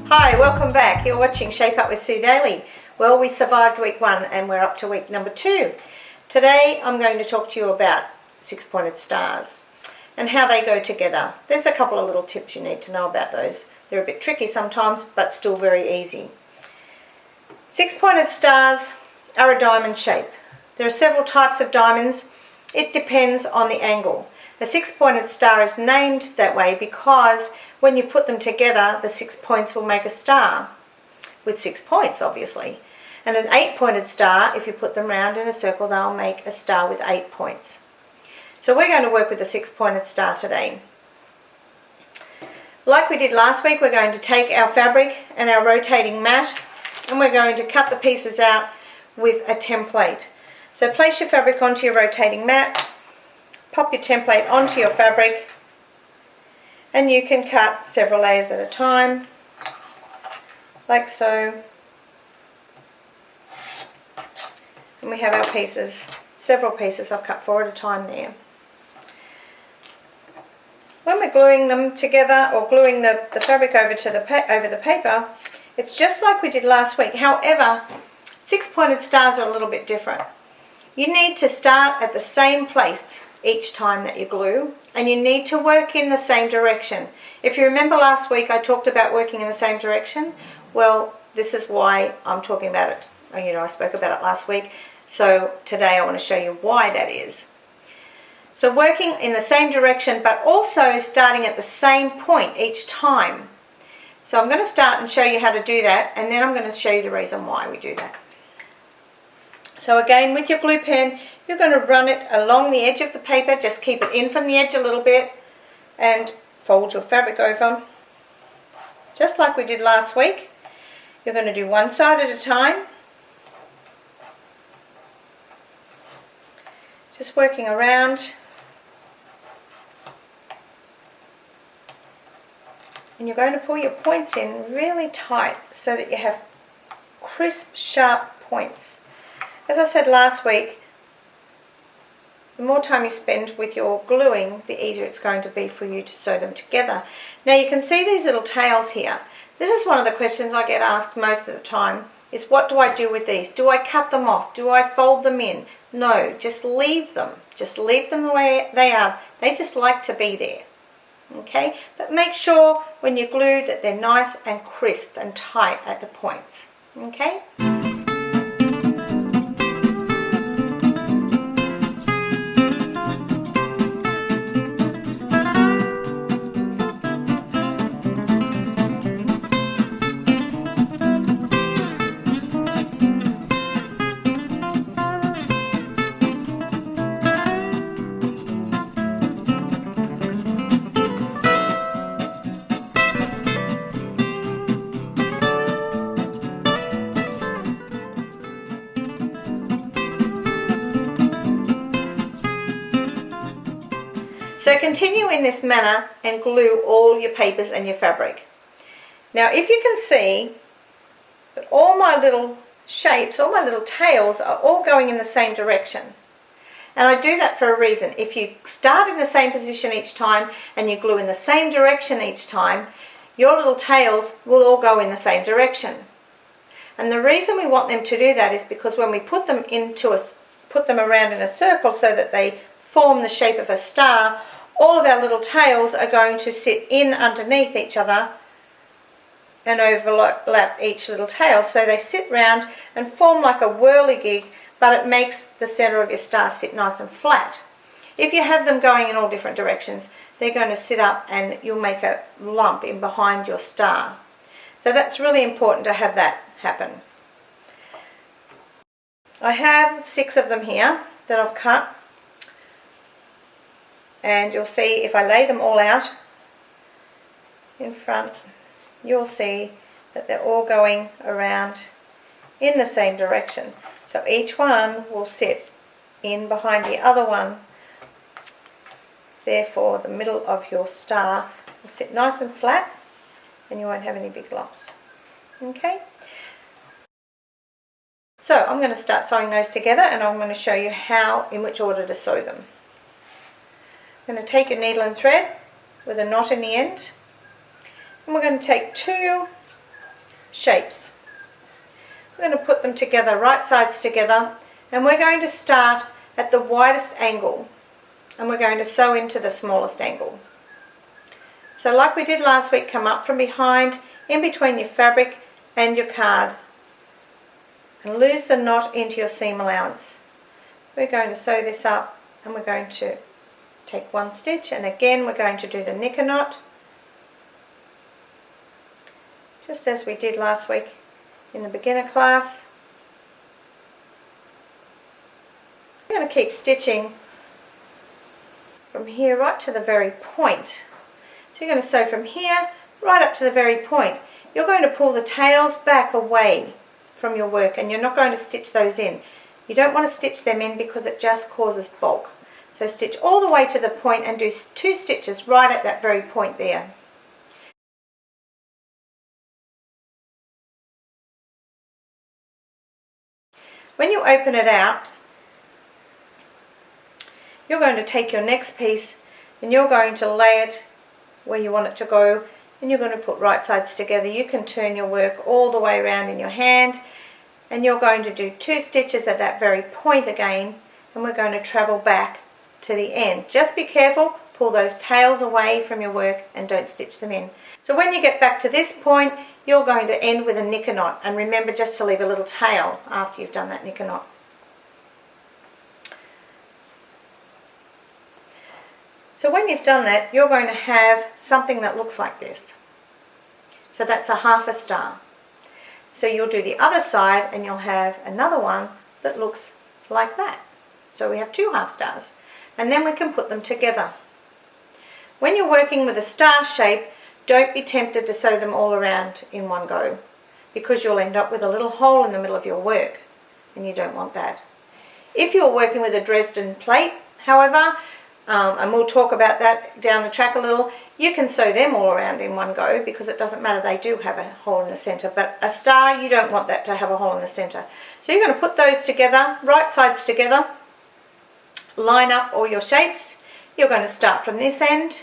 Hi, welcome back. You're watching Shape Up with Sue Daley. Well, we survived week 1 and we're up to week number 2. Today I'm going to talk to you about 6-pointed stars and how they go together. There's a couple of little tips you need to know about those. They're a bit tricky sometimes, but still very easy. 6-pointed stars are a diamond shape. There are several types of diamonds. It depends on the angle. A 6-pointed star is named that way because when you put them together, the 6 points will make a star with 6 points, obviously. And an 8-pointed star, if you put them round in a circle, they'll make a star with 8 points. So we're going to work with a 6-pointed star today. Like we did last week, we're going to take our fabric and our rotating mat and we're going to cut the pieces out with a template. So place your fabric onto your rotating mat, pop your template onto your fabric, and you can cut several layers at a time, like so. And we have our pieces, several pieces I've cut 4 at a time there. When we're gluing them together or gluing the fabric over the paper, it's just like we did last week. However, 6-pointed stars are a little bit different. You need to start at the same place each time that you glue, and you need to work in the same direction. If you remember last week I talked about working in the same direction, well, this is why I'm talking about it. I spoke about it last week, so today I want to show you why that is. So working in the same direction but also starting at the same point each time. So I'm going to start and show you how to do that, and then I'm going to show you the reason why we do that. So again, with your glue pen, you're going to run it along the edge of the paper. Just keep it in from the edge a little bit and fold your fabric over. Just like we did last week. You're going to do one side at a time. Just working around. And you're going to pull your points in really tight so that you have crisp, sharp points. As I said last week, the more time you spend with your gluing, the easier it's going to be for you to sew them together. Now you can see these little tails here. This is one of the questions I get asked most of the time, is what do I do with these? Do I cut them off? Do I fold them in? No, just leave them. Just leave them the way they are. They just like to be there. Okay? But make sure when you glue that they're nice and crisp and tight at the points. Okay? So continue in this manner and glue all your papers and your fabric. Now if you can see that all my little shapes, all my little tails are all going in the same direction. And I do that for a reason. If you start in the same position each time and you glue in the same direction each time, your little tails will all go in the same direction. And the reason we want them to do that is because when we put them around in a circle so that they form the shape of a star, all of our little tails are going to sit in underneath each other and overlap each little tail. So they sit round and form like a whirligig, but it makes the center of your star sit nice and flat. If you have them going in all different directions, they're going to sit up and you'll make a lump in behind your star. So that's really important to have that happen. I have 6 of them here that I've cut. And you'll see if I lay them all out in front, you'll see that they're all going around in the same direction. So each one will sit in behind the other one. Therefore, the middle of your star will sit nice and flat and you won't have any big lumps. Okay? So I'm going to start sewing those together, and I'm going to show you how, in which order to sew them. I'm going to take a needle and thread with a knot in the end, and we're going to take two shapes. We're going to put them together, right sides together, and we're going to start at the widest angle, and we're going to sew into the smallest angle. So like we did last week, come up from behind, in between your fabric and your card, and lose the knot into your seam allowance. We're going to sew this up, and we're going to take one stitch, and again we're going to do the knicker knot, just as we did last week in the beginner class. We're going to keep stitching from here right to the very point. So you're going to sew from here right up to the very point. You're going to pull the tails back away from your work, and you're not going to stitch those in. You don't want to stitch them in because it just causes bulk. So stitch all the way to the point and do 2 stitches right at that very point there. When you open it out, you're going to take your next piece and you're going to lay it where you want it to go, and you're going to put right sides together. You can turn your work all the way around in your hand, and you're going to do 2 stitches at that very point again, and we're going to travel back to the end. Just be careful, pull those tails away from your work and don't stitch them in. So when you get back to this point, you're going to end with a knicker knot, and remember just to leave a little tail after you've done that knicker knot. So when you've done that, you're going to have something that looks like this. So that's a half a star. So you'll do the other side and you'll have another one that looks like that. So we have 2 half stars, and then we can put them together. When you're working with a star shape, don't be tempted to sew them all around in one go, because you'll end up with a little hole in the middle of your work, and you don't want that. If you're working with a Dresden plate, however, and we'll talk about that down the track a little, you can sew them all around in one go because it doesn't matter, they do have a hole in the center. But a star, you don't want that to have a hole in the center. So you're going to put those together, right sides together, line up all your shapes. You're going to start from this end,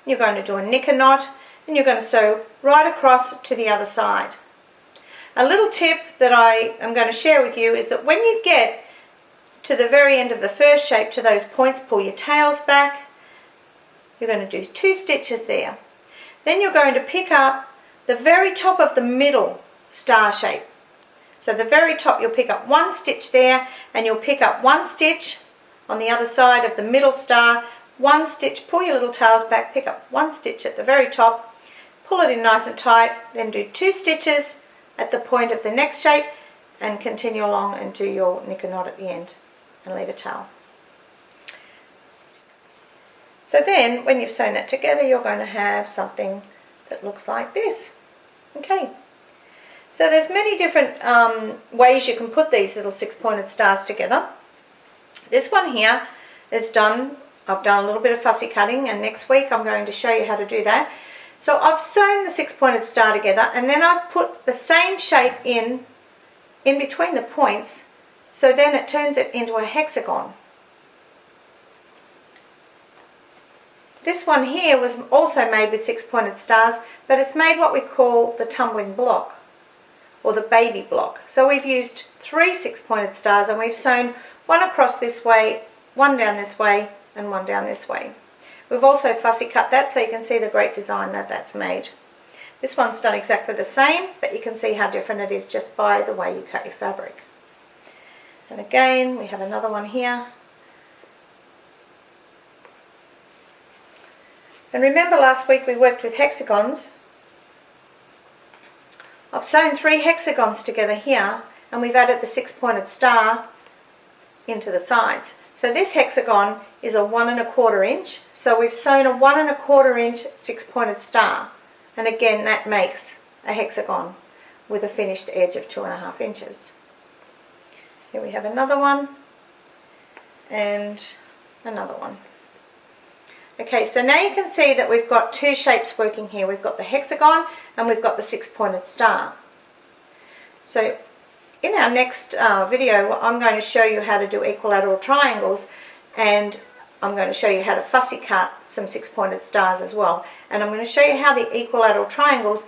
you're going to do a knicker knot, and you're going to sew right across to the other side. A little tip that I am going to share with you is that when you get to the very end of the first shape, to those points, pull your tails back. You're going to do 2 stitches there. Then you're going to pick up the very top of the middle star shape. So the very top, you'll pick up 1 stitch there, and you'll pick up 1 stitch on the other side of the middle star, 1 stitch, pull your little tails back, pick up 1 stitch at the very top, pull it in nice and tight, then do 2 stitches at the point of the next shape, and continue along and do your knicker knot at the end, and leave a tail. So then when you've sewn that together, you're going to have something that looks like this. Okay, so there's many different ways you can put these little 6-pointed stars together. This one here is done, I've done a little bit of fussy cutting, and next week I'm going to show you how to do that. So I've sewn the 6-pointed star together, and then I've put the same shape in between the points, so then it turns it into a hexagon. This one here was also made with 6-pointed stars, but it's made what we call the tumbling block, or the baby block. So we've used 3 6-pointed stars, and we've sewn 1 across this way, 1 down this way, and 1 down this way. We've also fussy cut that so you can see the great design that that's made. This one's done exactly the same, but you can see how different it is just by the way you cut your fabric. And again, we have another one here. And remember last week we worked with hexagons. I've sewn 3 hexagons together here, and we've added the 6-pointed star into the sides. So this hexagon is a 1 1/4 inch. So we've sewn a 1 1/4 inch 6-pointed star. And again, that makes a hexagon with a finished edge of 2.5 inches. Here we have another one, and another one. Okay, so now you can see that we've got 2 shapes working here. We've got the hexagon and we've got the 6-pointed star. So In our next video, I'm going to show you how to do equilateral triangles, and I'm going to show you how to fussy cut some 6-pointed stars as well. And I'm going to show you how the equilateral triangles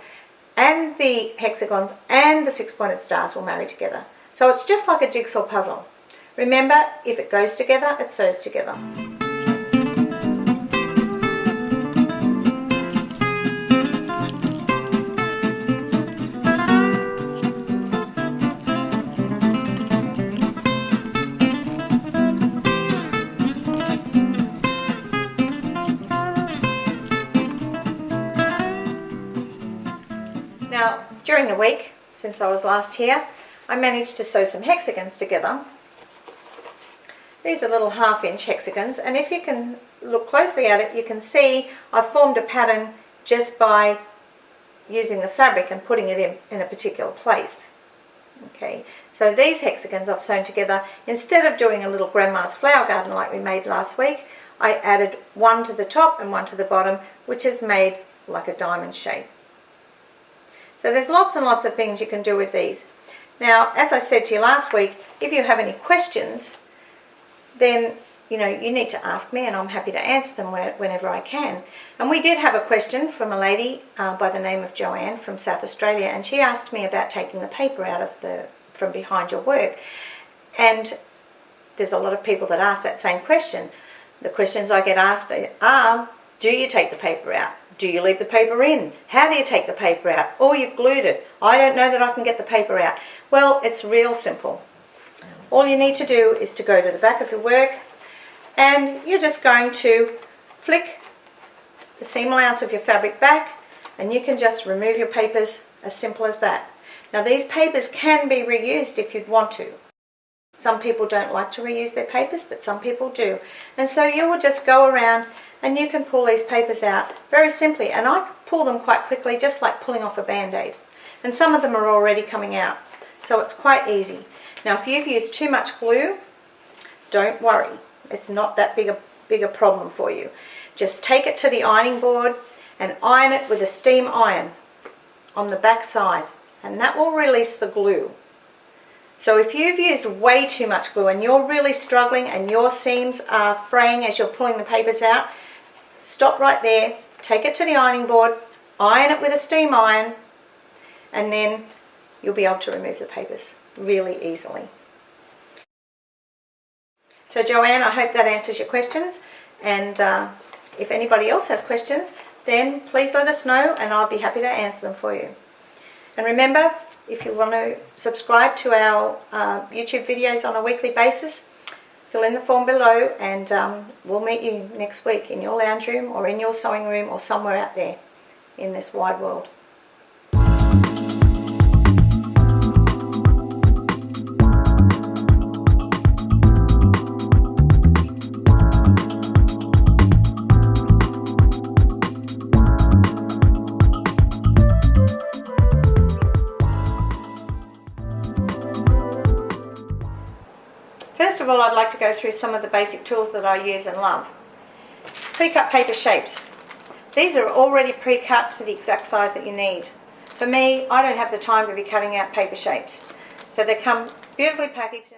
and the hexagons and the 6-pointed stars will marry together. So it's just like a jigsaw puzzle. Remember, if it goes together, it sews together. Now, during the week, since I was last here, I managed to sew some hexagons together. These are little 1/2-inch hexagons, and if you can look closely at it, you can see I've formed a pattern just by using the fabric and putting it in a particular place. Okay, so these hexagons I've sewn together. Instead of doing a little grandma's flower garden like we made last week, I added one to the top and one to the bottom, which is made like a diamond shape. So there's lots and lots of things you can do with these. Now, as I said to you last week, if you have any questions, then you need to ask me, and I'm happy to answer them whenever I can. And we did have a question from a lady by the name of Joanne from South Australia, and she asked me about taking the paper out of from behind your work. And there's a lot of people that ask that same question. The questions I get asked are, do you take the paper out? Do you leave the paper in? How do you take the paper out? Or you've glued it. I don't know that I can get the paper out. Well, it's real simple. All you need to do is to go to the back of your work, and you're just going to flick the seam allowance of your fabric back, and you can just remove your papers, as simple as that. Now, these papers can be reused if you'd want to. Some people don't like to reuse their papers, but some people do. And so you will just go around and you can pull these papers out very simply. And I pull them quite quickly, just like pulling off a Band-Aid. And some of them are already coming out, so it's quite easy. Now, if you've used too much glue, don't worry. It's not that big a problem for you. Just take it to the ironing board and iron it with a steam iron on the back side, and that will release the glue. So if you've used way too much glue and you're really struggling and your seams are fraying as you're pulling the papers out, stop right there, take it to the ironing board, iron it with a steam iron, and then you'll be able to remove the papers really easily. So Joanne, I hope that answers your questions, and if anybody else has questions, then please let us know and I'll be happy to answer them for you. And remember, if you want to subscribe to our YouTube videos on a weekly basis, fill in the form below, and we'll meet you next week in your lounge room or in your sewing room or somewhere out there in this wide world. First of all, I'd like to go through some of the basic tools that I use and love. Pre-cut paper shapes. These are already pre-cut to the exact size that you need. For me, I don't have the time to be cutting out paper shapes. So they come beautifully packaged.